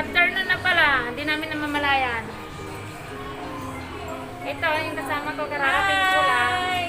afternoon na pala. Hindi namin namamalayan. Ito, yung kasama ko, kararating ko lang. Hi!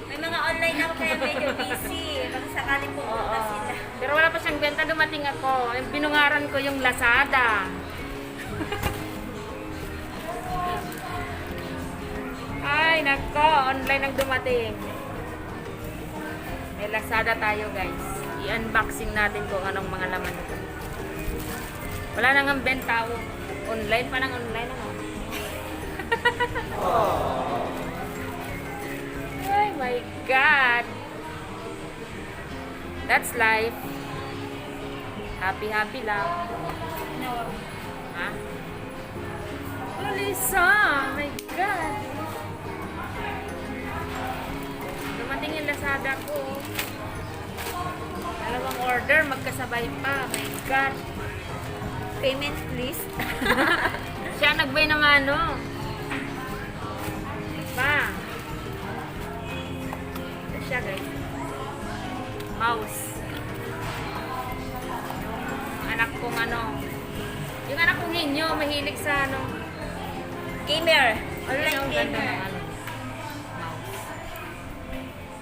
May mga online ako kaya medyo busy. Baka sakaling pupunta Oo. sila. Pero wala pa siyang benta, dumating ako. Yung binungaran ko yung Lazada. Ay, nako, online ang dumating. May Lazada tayo, guys. I-unboxing natin kung anong mga laman nito. Wala nang ang benta. Online pa ng online. Ano? Oh my God! That's life. Happy lang. No. Ha? Oh, Lisa! My God! Dumating yung Lazada ko. Dalawang order, magkasabay pa. My God! Payment please. Siya nagbay ng ano. Pa. Ito siya, guys. Mouse. Yung anak kong ano. Yung anak kong ninyo, mahilig sa ano. Gamer. Ayun, Online ang ganda gamer. ng ano. Mouse.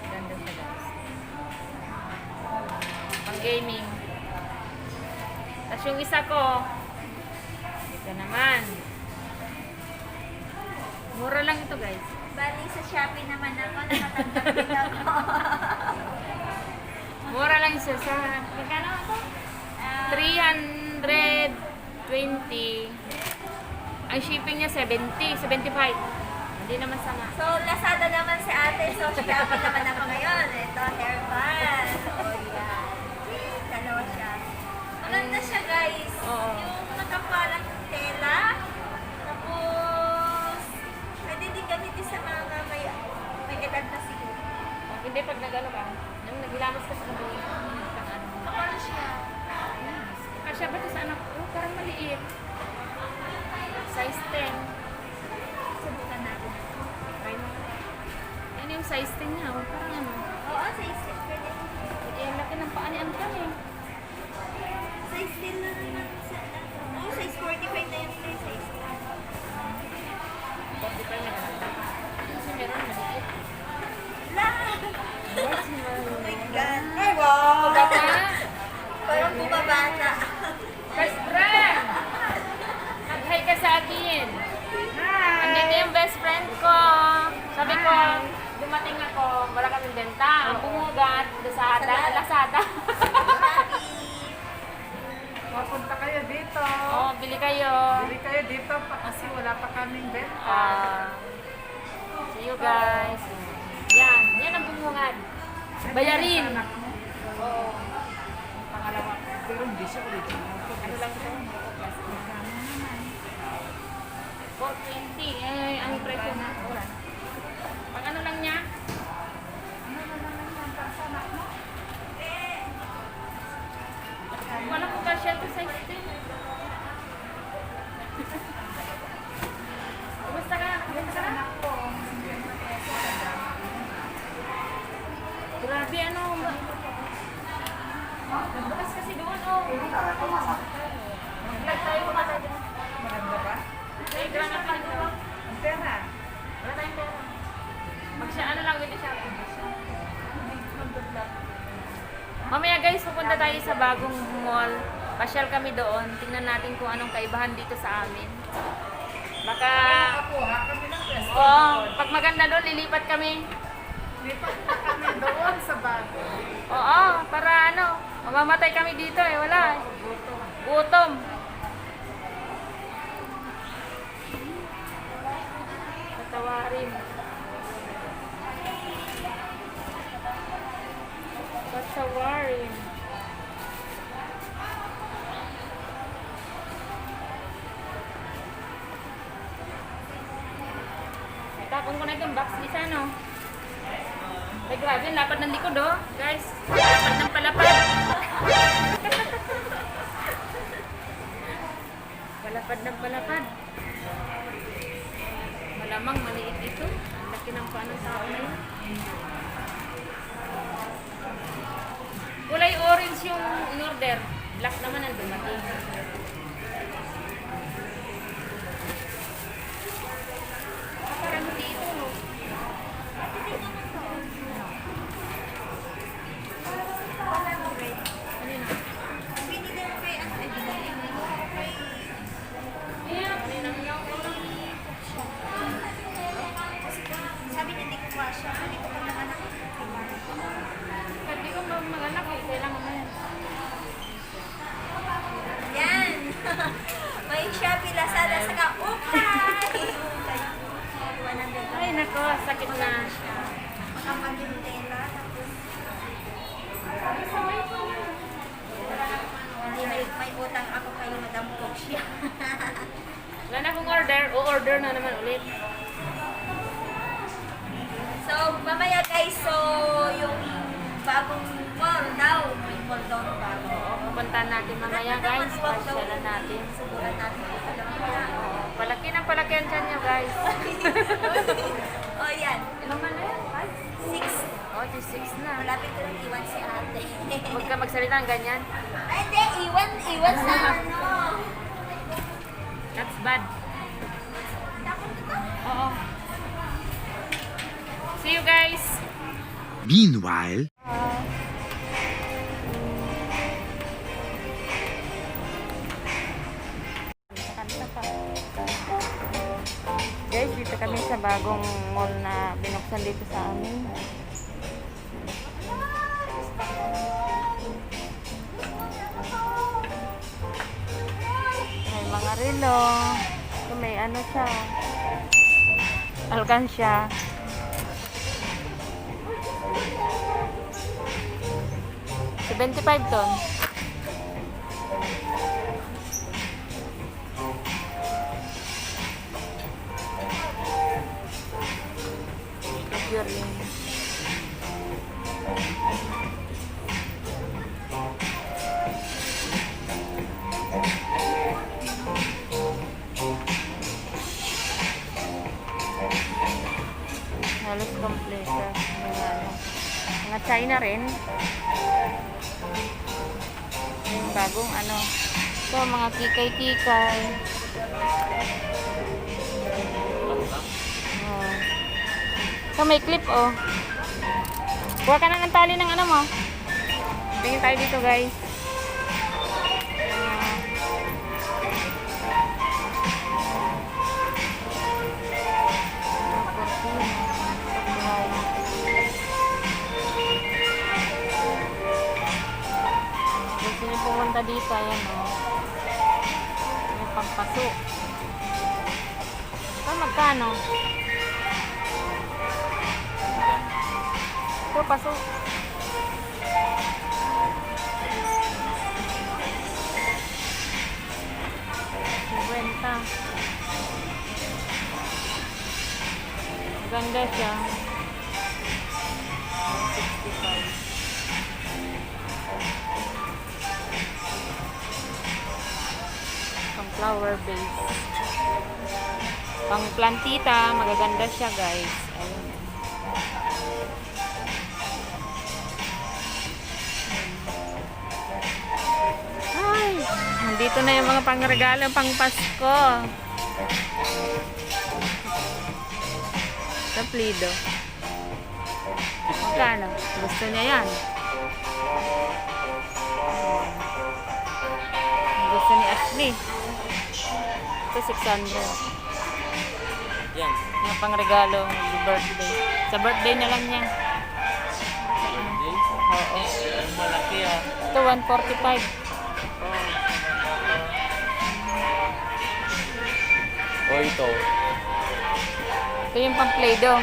Ganda siya, guys. Pang gaming. Tapos yung isa ko, ito naman. Mura lang ito, guys. Bali sa Shopee naman ako, nakatanggap din ako. Mura lang siya sa... Magkano ito? 320. Ang shipping niya 70, 75. Hindi naman sama. So, Lazada naman si ate. So, Shopee naman ako ngayon. Ito, hairband. O, yan. Dalawa siya. Maganda siya, guys. Oo. Yung nakaparang tela. Tapos, pwede din gamitin sa mga may edad na siguro. Hindi pag nag-ano ka, nang naghilamos ka sa kabuli. Ano. Kapano siya? Kasya ba ito sa anak ko? Parang maliit. Size 10. Subukan natin. Try mo. Yan yung size 10 niya. Oh. Parang ano. Oo, size 10. Pwede. Eh, laki ng paa ni Anton eh. Size 10 na naman sa... Oh, size 45 na yun. Size 10. 45 na lang. Kasi meron maliit. Lahat! What's Oh my God. Ay, wow! Parang bumabata. Best friend! Mag-hi ka sa akin. Andito yung best friend ko. Sabi ko, dumating ako, wala kaming benta. Ang bumugat, Lazada. Mapunta kayo dito. Oo, bili kayo. Bili kayo dito pa kasi wala pa kaming benta. See you guys. Yan ang bumungad. Bayarin. Anak mo. Oo. Pangalawa. Pero hindi siya original. Ano lang ito? Magkano naman? 420. Eh, ang presyo na. Wala. Pag ano lang niya? Ano na naman yan para sa anak mo? Wala ko ba siya ito sa size 10? Kumusta ka? Yung sa anak ko. Grabe ano. Bukas kasi doon oh. Mag-vlog tayo mga tayo. Maganda ba? Ay, granat pa ito. Ang pera. Wala tayong pera. Ano lang, wait siya. Mamaya guys, pupunta tayo sa bagong mall. Pasyal kami doon. Tingnan natin kung anong kaibahan dito sa amin. Baka, Nakakuha kami ng pwesto. pag maganda doon, lilipat kami. Lipat na kami doon sa bago. Oo, para ano, mamamatay kami dito eh, wala eh. Gutom. Gutom. Patawarin. Patawarin. Tapon ko na itong box isa, no? Ay, grabe, ang lapad ng likod, oh. Guys, lapad ng palapad. Palapad ng palapad. Malamang maliit ito. Ang laki ng paa ng tao na yun. Kulay orange yung in-order. Black naman ang dumating. siya. Wala na akong order. O-order na naman ulit. So, mamaya guys, so yung bagong mall daw, may mall daw na bago. Pupuntahan natin mamaya guys. Pasyalan natin. Subukan natin kung alam mo na. Palaki ng palaki ang tiyan nyo guys. Oh, yan. Ilang man na yan? 6. Oh, 6 na. Malapit ko lang iwan si ate. Huwag ka magsalita ng ganyan. Ay, hindi. Iwan sa ano. That's bad. Tapos ito. Oo. See you guys. Meanwhile, Kanta pa. Guys, dito kami sa bagong mall na binuksan dito sa amin. May mga relo. So, may ano siya. Alkansya. $75. Figurine. Halos kompleto. Mga China rin. Yung bagong ano. So, mga kikay-kikay. Oh. So, may clip, oh. Kuha ka na ng tali ng ano mo. Tingin tayo dito, guys. Kung sino pumunta dito, ayan, oh. May pampaso. So, magkano? Ito, paso. Kwenta. Maganda siya. 65. Pang flower base. Pang plantita, magaganda siya, guys. Ayun. Ay, nandito na yung mga pangregalo pang Pasko. Sa Plido. Magkano? Gusto niya yan. Gusto ni Ashley. Ito 600. Yan. Yung pangregalo, birthday. Sa birthday na lang niya. Hindi. Oo. Ang malaki ah. Ito 145. O ito. Ito yung pang Play-Doh.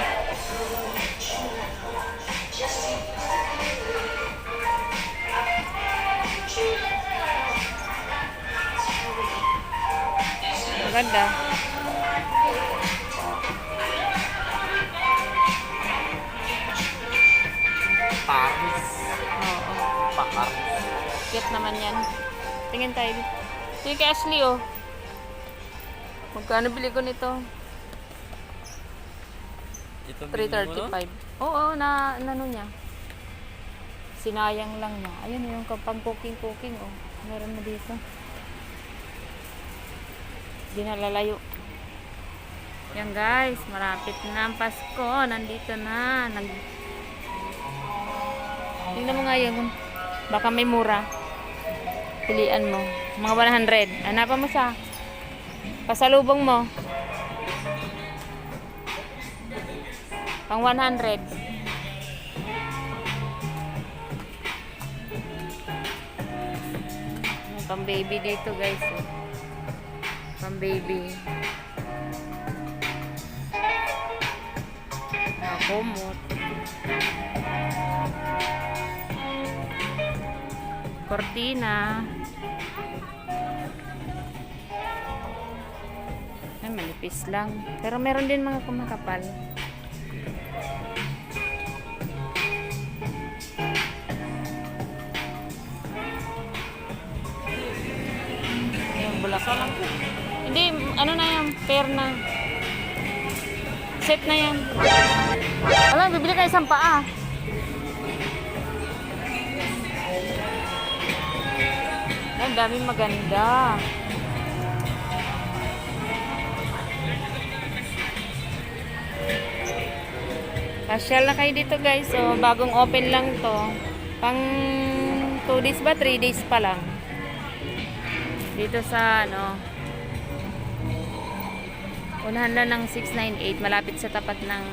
Maganda. Paris. Oo. Paris. Cute naman yan. Tingin tayo. Ito yung kay Ashley, oh. Magkano bili ko nito? Ito binili mo, no? 335. Oo, ano niya. Sinayang lang niya. Ayun, yung pang cooking, oh. Meron na dito. Di na lalayo. Yan guys, marapit na ang Pasko. Nandito na. Tingnan mo nga yun. Baka may mura. Pilian mo. Mga 100. Hanapan mo siya. Pasalubong mo. Pang 100. May pang baby dito guys. Oh. Pang baby. Kumot. Cortina. manipis lang. Pero meron din mga kumakapal. Ayan, bulaklak lang. Hindi, ano na yan, pair na. Set na yan. Wala, bibili ka isang paa. Ang daming maganda. Pasyal na kayo dito guys. So, bagong open lang to. Pang 2 days ba? 3 days pa lang. Dito sa ano, unahan lang ng 698. Malapit sa tapat ng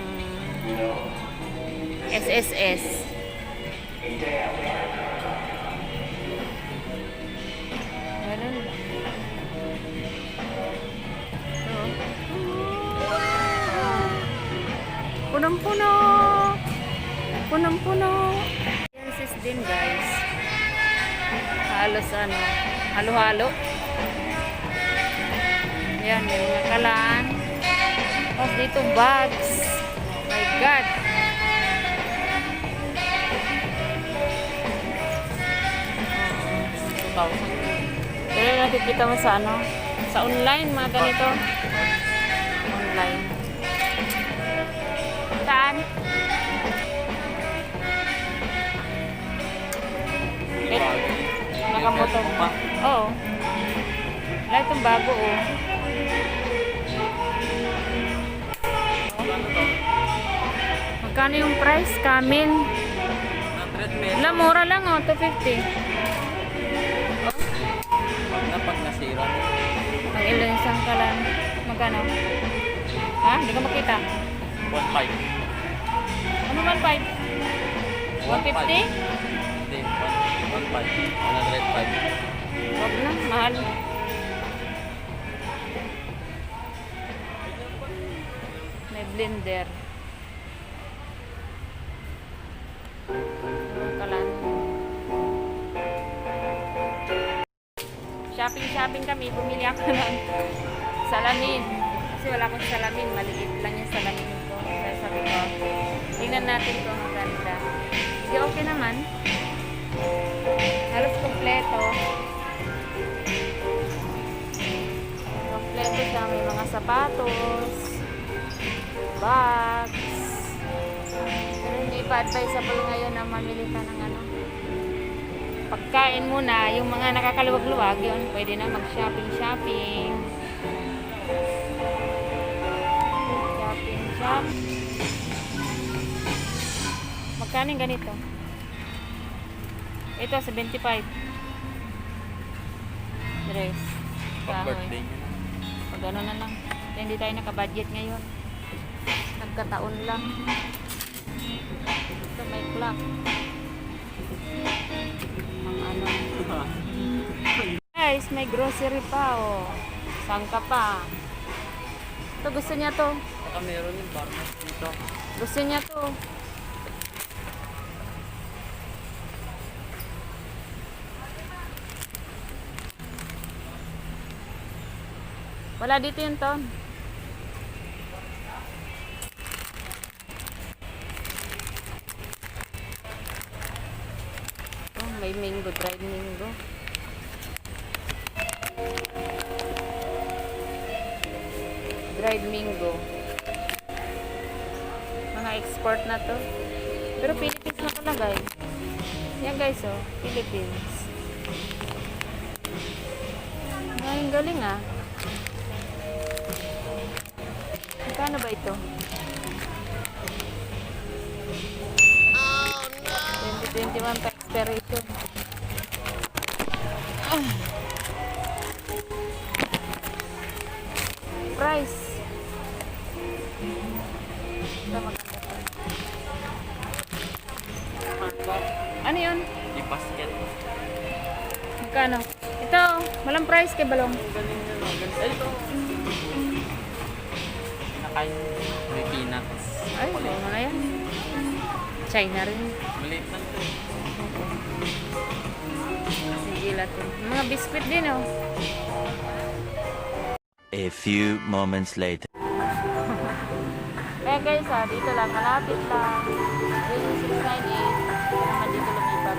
SSS. Meron. So, punong-puno. Punong-puno. Yes, din guys. Halos ano, halo-halo. Yan, may mga kalan. Tapos dito bags. My God. Pero nakikita mo sa ano? Sa online, mga ganito. Online. Saan? Nakamotor pa. Oo. Wala itong bago, oh. Magkano yung price? Camel. 100 pesos. Wala, mura lang, oh. 250. Pag nasira. Ang ilan isang kalan. Magkano? Ha? Hindi ka makita. 1.5. Ano man 5? 150? Hindi, 1.5. 105. Huwag na, mahal. May blender. Kalan. Shopping kami. Bumili ako ng salamin. Kasi wala akong salamin. Maliit lang yung salamin ko. Kaya sabi ko, tingnan natin kung maganda. Hindi, okay naman. Halos kompleto. Kompleto siya. May mga sapatos, bags. Pero hindi pa advisable ngayon na mamili ka ng ano. Pagkain muna, yung mga nakakaluwag-luwag, yun, pwede na mag-shopping. Shopping. Magkano yung ganito? Ito, 75. Dress. Pag Kahoy. birthday niya. Pag ano na lang. Kaya hindi tayo nakabudget ngayon. Nagkataon lang. Ito may clock. Ang ano. Guys, may grocery pa, oh. Sangka pa. Ito, gusto niya to. Baka meron yung barmas dito. Gusto niya to. Wala dito yung ton. Oh, may mango, dried mango. Dried mango. Mga export na to. Pero Philippines nakalagay. Yan guys, oh. Philippines. Ay, ang galing ah. Magkano ba ito? Oh, no! 2021 pa expiration. Price. Ito maganda. Ano yun? Di basket. Magkano? Ito, walang price kay Balong. Galing yun. Ay, ito. Kinakain may peanuts. Ay, ano na yan? China rin. Maliit lang ito. Sige lang to. Mga biscuit din, oh. A few moments later. Kaya guys, dito lang, malapit lang. Yun yung 698. Kaya naman dito lumipat.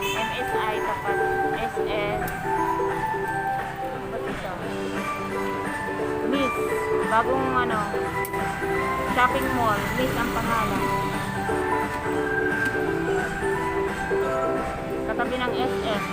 MSI, tapat. SS. Ano ba dito? Miss. Bagong shopping mall. Miss ang pangalan. Katabi ng SS.